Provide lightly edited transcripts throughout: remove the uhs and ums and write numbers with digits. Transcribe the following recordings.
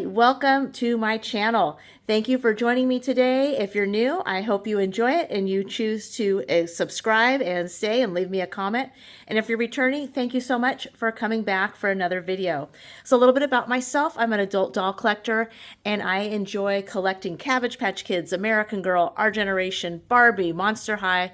Hi, welcome to my channel. Thank you for joining me today. If you're new, I hope you enjoy it and you choose to subscribe and stay and leave me a comment. And if you're returning, thank you so much for coming back for another video. So a little bit about myself. I'm an adult doll collector and I enjoy collecting Cabbage Patch Kids, American Girl, Our Generation, Barbie, Monster High.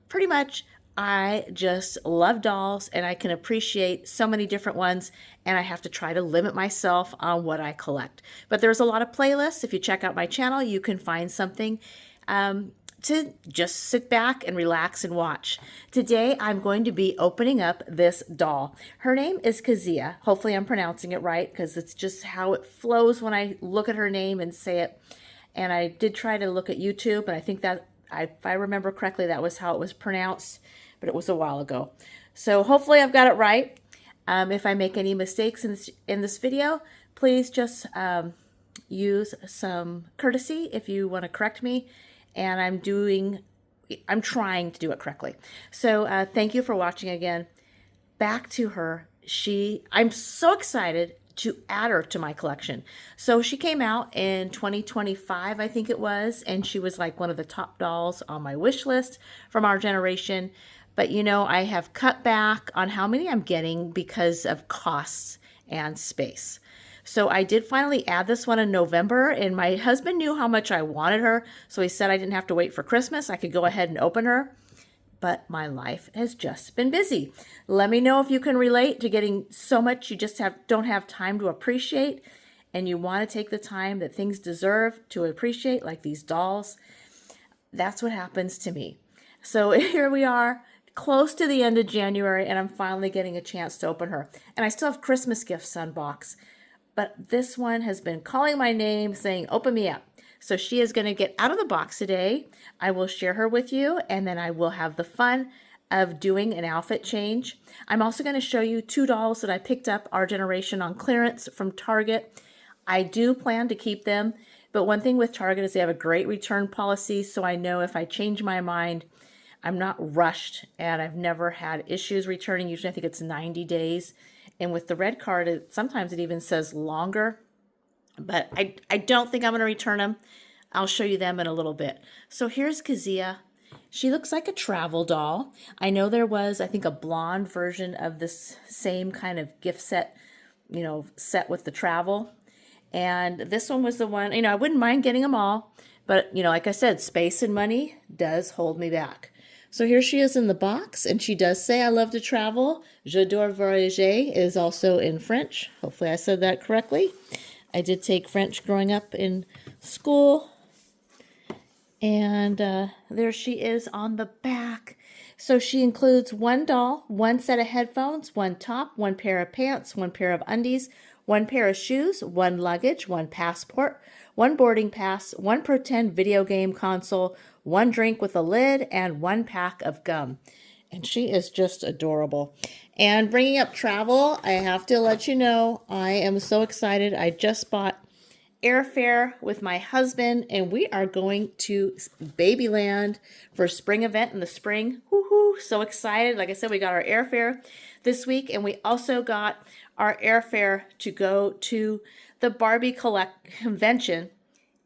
Pretty much I just love dolls and I can appreciate so many different ones, and I have to try to limit myself on what I collect. But there's a lot of playlists. If you check out my channel, you can find something to just sit back and relax and watch. Today I'm going to be opening up this doll. Her name is Kezia. Hopefully I'm pronouncing it right because it's just how it flows when I look at her name and say it. And I did try to look at YouTube, and I think that if I remember correctly, that was how it was pronounced, but it was a while ago. So hopefully I've got it right. If I make any mistakes in this video, please just use some courtesy if you want to correct me. And I'm trying to do it correctly. So thank you for watching again. Back to her. I'm so excited to add her to my collection. So she came out in 2025, I think it was, and she was like one of the top dolls on my wish list from Our Generation. But you know, I have cut back on how many I'm getting because of costs and space. So I did finally add this one in November, and my husband knew how much I wanted her, so he said I didn't have to wait for Christmas. I could go ahead and open her. But my life has just been busy. Let me know if you can relate to getting so much you just don't have time to appreciate, and you want to take the time that things deserve to appreciate, like these dolls. That's what happens to me. So here we are, close to the end of January, and I'm finally getting a chance to open her. And I still have Christmas gifts to unbox. But this one has been calling my name, saying, open me up. So she is going to get out of the box today. I will share her with you, and then I will have the fun of doing an outfit change. I'm also going to show you two dolls that I picked up Our Generation on clearance from Target. I do plan to keep them, but one thing with Target is they have a great return policy, so I know if I change my mind, I'm not rushed, and I've never had issues returning. Usually I think it's 90 days. And with the red card, sometimes it even says longer. But I don't think I'm going to return them. I'll show you them in a little bit. So here's Kezia. She looks like a travel doll. I know there was, I think, a blonde version of this same kind of gift set, set with the travel. And this one was the one, I wouldn't mind getting them all. But, like I said, space and money does hold me back. So here she is in the box, and she does say, I love to travel. J'adore voyager is also in French. Hopefully I said that correctly. I did take French growing up in school. And there she is on the back. So she includes one doll, one set of headphones, one top, one pair of pants, one pair of undies, one pair of shoes, one luggage, one passport, one boarding pass, one pretend video game console, one drink with a lid, and one pack of gum. And she is just adorable. And bringing up travel, I have to let you know, I am so excited. I just bought airfare with my husband, and we are going to Babyland for a spring event in the spring. Woohoo! So excited. Like I said, we got our airfare this week, and we also got our airfare to go to the Barbie convention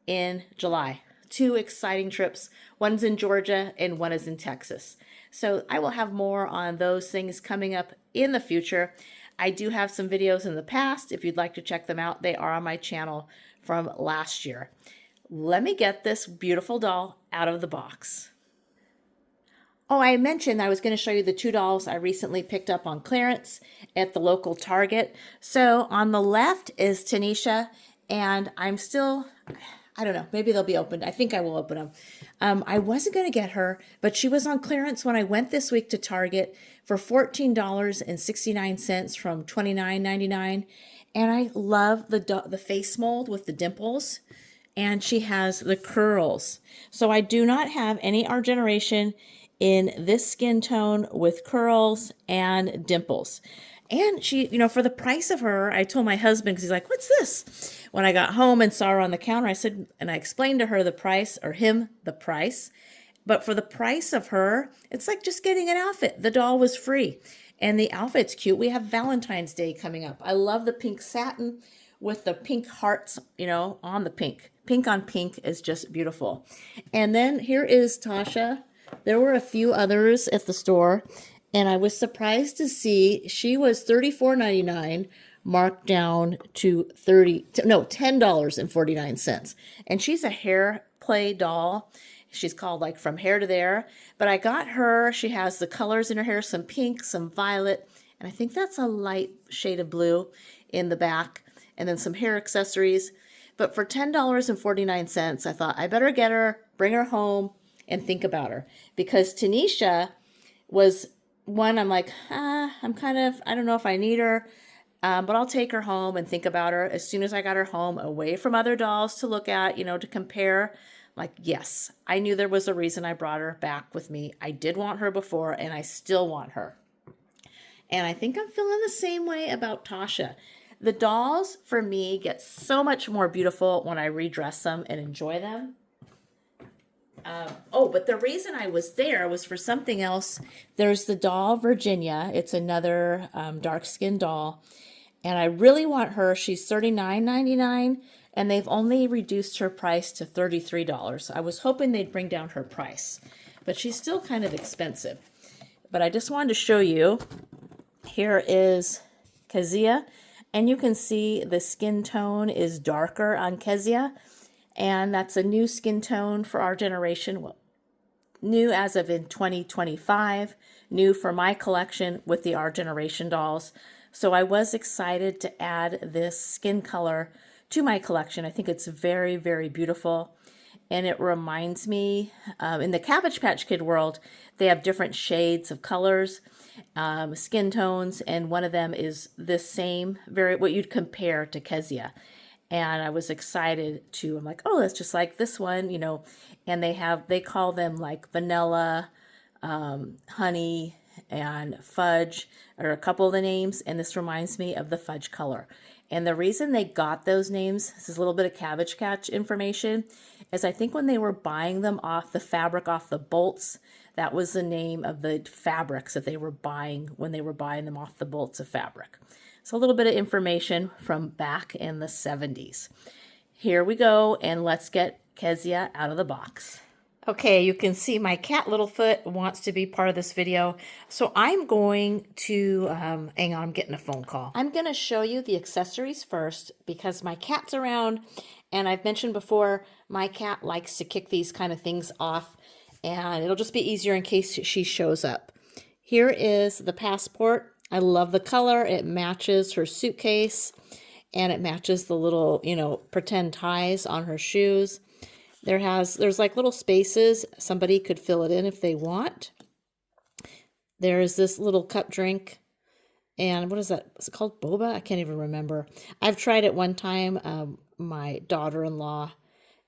in July. Two exciting trips. One's in Georgia and one is in Texas. So I will have more on those things coming up in the future. I do have some videos in the past. If you'd like to check them out, they are on my channel from last year. Let me get this beautiful doll out of the box. Oh, I mentioned I was going to show you the two dolls I recently picked up on clearance at the local Target. So on the left is Tanisha, and I'm still, I don't know, maybe they'll be opened. I think I will open them. I wasn't going to get her, but she was on clearance when I went this week to Target for $14.69 from $29.99. And I love the face mold with the dimples, and she has the curls. So I do not have any Our Generation in this skin tone with curls and dimples. And she, for the price of her, I told my husband, because he's like, what's this? When I got home and saw her on the counter, I said, and I explained to her the price, or him the price. But for the price of her, it's like just getting an outfit. The doll was free. And the outfit's cute. We have Valentine's Day coming up. I love the pink satin with the pink hearts, you know, on the pink. Pink on pink is just beautiful. And then here is Tasha. There were a few others at the store, and I was surprised to see she was $34.99 marked down to $10.49. And she's a hair play doll. She's called like From Here to There. But I got her. She has the colors in her hair, some pink, some violet, and I think that's a light shade of blue in the back, and then some hair accessories. But for $10.49, I thought I better get her, bring her home, and think about her. Because Tanisha was one I'm like, I don't know if I need her, but I'll take her home and think about her. As soon as I got her home, away from other dolls to look at, to compare, like, yes, I knew there was a reason I brought her back with me. I did want her before, and I still want her. And I think I'm feeling the same way about Tasha. The dolls, for me, get so much more beautiful when I redress them and enjoy them. But the reason I was there was for something else. There's the doll Virginia. It's another dark-skinned doll. And I really want her. She's $39.99, and they've only reduced her price to $33. I was hoping they'd bring down her price, but she's still kind of expensive. But I just wanted to show you. Here is Kezia, and you can see the skin tone is darker on Kezia, and that's a new skin tone for our generation. Well, new as of in 2025, new for my collection with the Our Generation dolls. So I was excited to add this skin color to my collection. I think it's very, very beautiful. And it reminds me, in the Cabbage Patch Kid world, they have different shades of colors, skin tones, and one of them is this same, what you'd compare to Kezia. And I was excited I'm like, oh, that's just like this one, and they call them like vanilla, honey, and fudge are a couple of the names, and this reminds me of the fudge color. And the reason they got those names, this is a little bit of Cabbage Patch information, is I think when they were buying them off the fabric, off the bolts, that was the name of the fabrics that they were buying when they were buying them off the bolts of fabric. So a little bit of information from back in the 70s. Here we go, and let's get Kezia out of the box. Okay, you can see my cat Littlefoot wants to be part of this video. So I'm going to, hang on, I'm getting a phone call. I'm going to show you the accessories first because my cat's around, and I've mentioned before, my cat likes to kick these kind of things off, and it'll just be easier in case she shows up. Here is the passport. I love the color. It matches her suitcase, and it matches the little, pretend ties on her shoes. There's like little spaces. Somebody could fill it in if they want. There's this little cup drink. And what is that? Is it called boba? I can't even remember. I've tried it one time. My daughter-in-law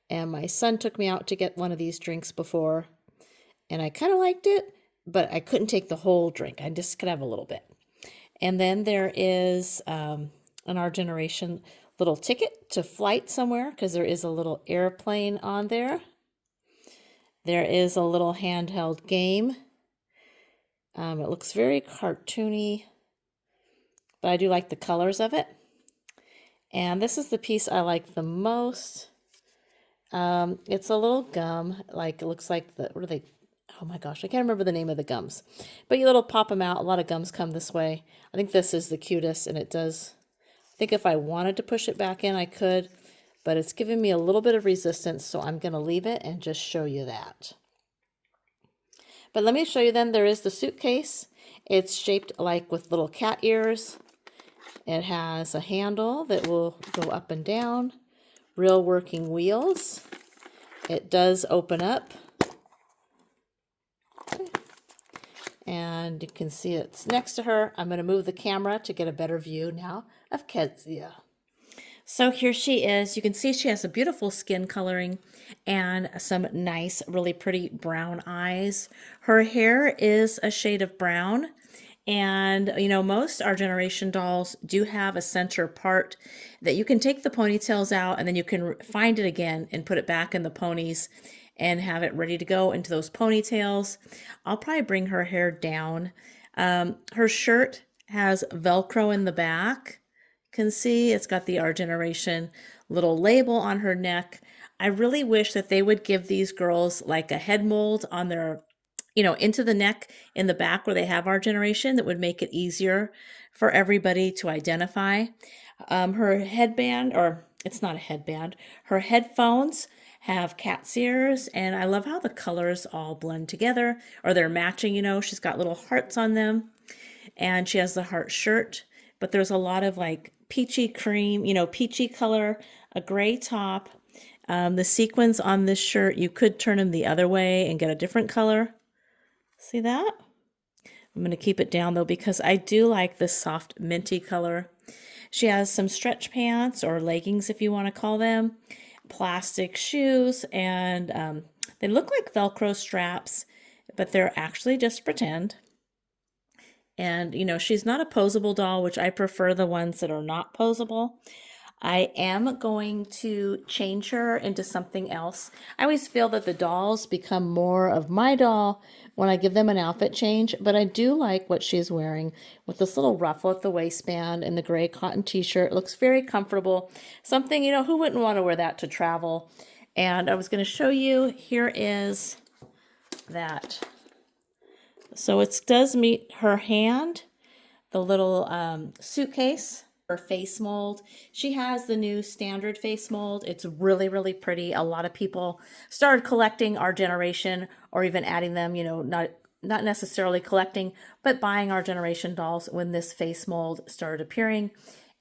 and my son took me out to get one of these drinks before. And I kind of liked it, but I couldn't take the whole drink. I just could have a little bit. And then there is an Our Generation little ticket to flight somewhere because there is a little airplane on there. There is a little handheld game. It looks very cartoony, but I do like the colors of it. And this is the piece I like the most. It's a little gum, like it looks like what are they? Oh my gosh, I can't remember the name of the gums. But you little pop them out. A lot of gums come this way. I think this is the cutest, and it does. I think if I wanted to push it back in, I could, but it's giving me a little bit of resistance, so I'm going to leave it and just show you that. But let me show you then, there is the suitcase. It's shaped like with little cat ears. It has a handle that will go up and down, real working wheels. It does open up. And you can see it's next to her. I'm going to move the camera to get a better view now of Kezia. So here she is. You can see she has a beautiful skin coloring and some nice, really pretty brown eyes. Her hair is a shade of brown. And, most Our Generation dolls do have a center part that you can take the ponytails out and then you can find it again and put it back in the ponies and have it ready to go into those ponytails. I'll probably bring her hair down. Her shirt has Velcro in the back. You can see. It's got the Our Generation little label on her neck. I really wish that they would give these girls like a head mold on their, into the neck in the back where they have Our Generation. That would make it easier for everybody to identify. Her headband, or it's not a headband, her headphones have cat's ears, and I love how the colors all blend together, or they're matching. She's got little hearts on them, and she has the heart shirt, but there's a lot of like peachy cream, peachy color, a gray top. The sequins on this shirt, you could turn them the other way and get a different color. See that? I'm going to keep it down though because I do like this soft minty color. She has some stretch pants or leggings, if you want to call them, plastic shoes, and they look like Velcro straps, but they're actually just pretend. And, she's not a posable doll, which I prefer the ones that are not posable. I am going to change her into something else. I always feel that the dolls become more of my doll when I give them an outfit change, but I do like what she's wearing with this little ruffle at the waistband and the gray cotton t-shirt. It looks very comfortable. Something, who wouldn't want to wear that to travel? And I was going to show you, here is that. So it does meet her hand, the little suitcase, her face mold. She has the new standard face mold. It's really, really pretty. A lot of people started collecting Our Generation, or even adding them, not necessarily collecting, but buying Our Generation dolls when this face mold started appearing.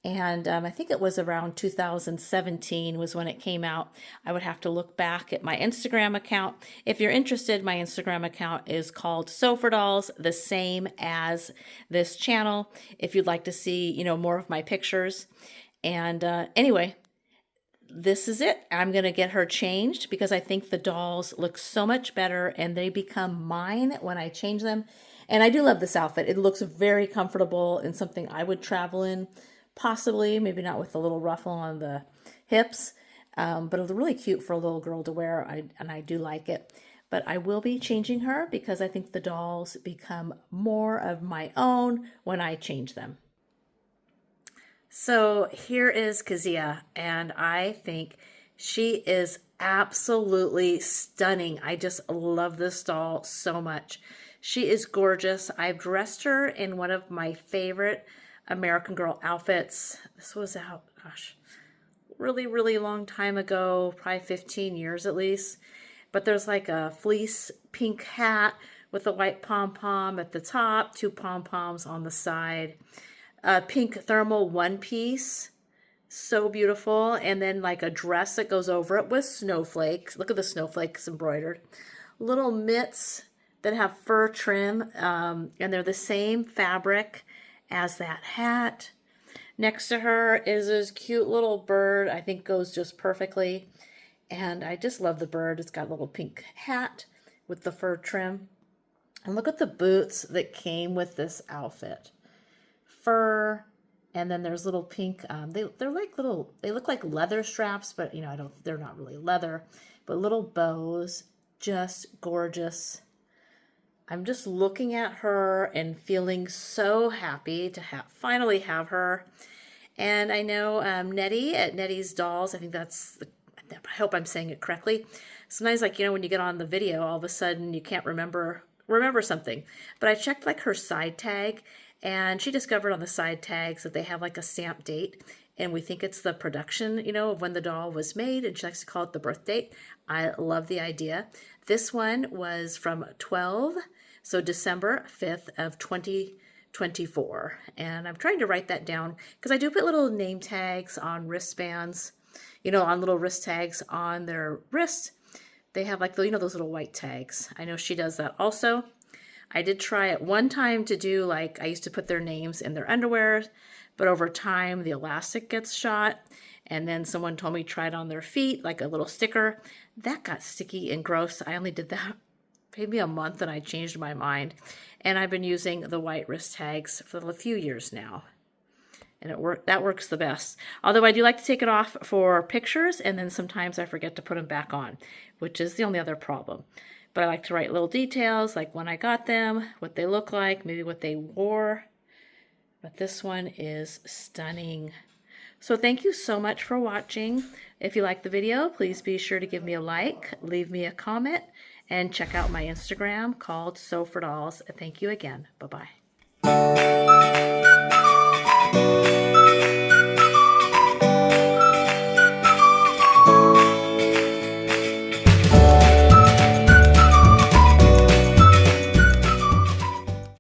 And I think it was around 2017 was when it came out. I would have to look back at my Instagram account. If you're interested, my Instagram account is called Sew for Dolls, the same as this channel, if you'd like to see, more of my pictures. And anyway, this is it. I'm going to get her changed because I think the dolls look so much better and they become mine when I change them. And I do love this outfit. It looks very comfortable and something I would travel in. Possibly, maybe not with the little ruffle on the hips, but it's really cute for a little girl to wear, and I do like it. But I will be changing her because I think the dolls become more of my own when I change them. So here is Kezia, and I think she is absolutely stunning. I just love this doll so much. She is gorgeous. I've dressed her in one of my favorite American Girl outfits. This was out, gosh, really, really long time ago, probably 15 years at least. But there's like a fleece pink hat with a white pom-pom at the top, 2 pom-poms on the side, a pink thermal one piece, so beautiful, and then like a dress that goes over it with snowflakes. Look at the snowflakes embroidered. Little mitts that have fur trim, and they're the same fabric as that hat. Next to her is this cute little bird. I think goes just perfectly. And I just love the bird. It's got a little pink hat with the fur trim. And look at the boots that came with this outfit. Fur, and then there's little pink, they're like little, they look like leather straps, but they're not really leather, but little bows, just gorgeous. I'm just looking at her and feeling so happy to finally have her. And I know Nettie at Nettie's Dolls, I hope I'm saying it correctly. Sometimes, like, when you get on the video, all of a sudden you can't remember something. But I checked like her side tag, and she discovered on the side tags that they have like a stamp date, and we think it's the production, of when the doll was made, and she likes to call it the birth date. I love the idea. This one was from 12, so December 5th of 2024. And I'm trying to write that down because I do put little name tags on wristbands, on little wrist tags on their wrist. They have like, those little white tags. I know she does that also. I did try at one time to do like, I used to put their names in their underwear, but over time the elastic gets shot. And then someone told me try it on their feet, like a little sticker. That got sticky and gross. I only did that maybe a month and I changed my mind. And I've been using the white wrist tags for a few years now. And that works the best. Although I do like to take it off for pictures, and then sometimes I forget to put them back on, which is the only other problem. But I like to write little details, like when I got them, what they look like, maybe what they wore. But this one is stunning. So thank you so much for watching. If you like the video, please be sure to give me a like, leave me a comment, and check out my Instagram called Sew for Dolls. Thank you again. Bye-bye.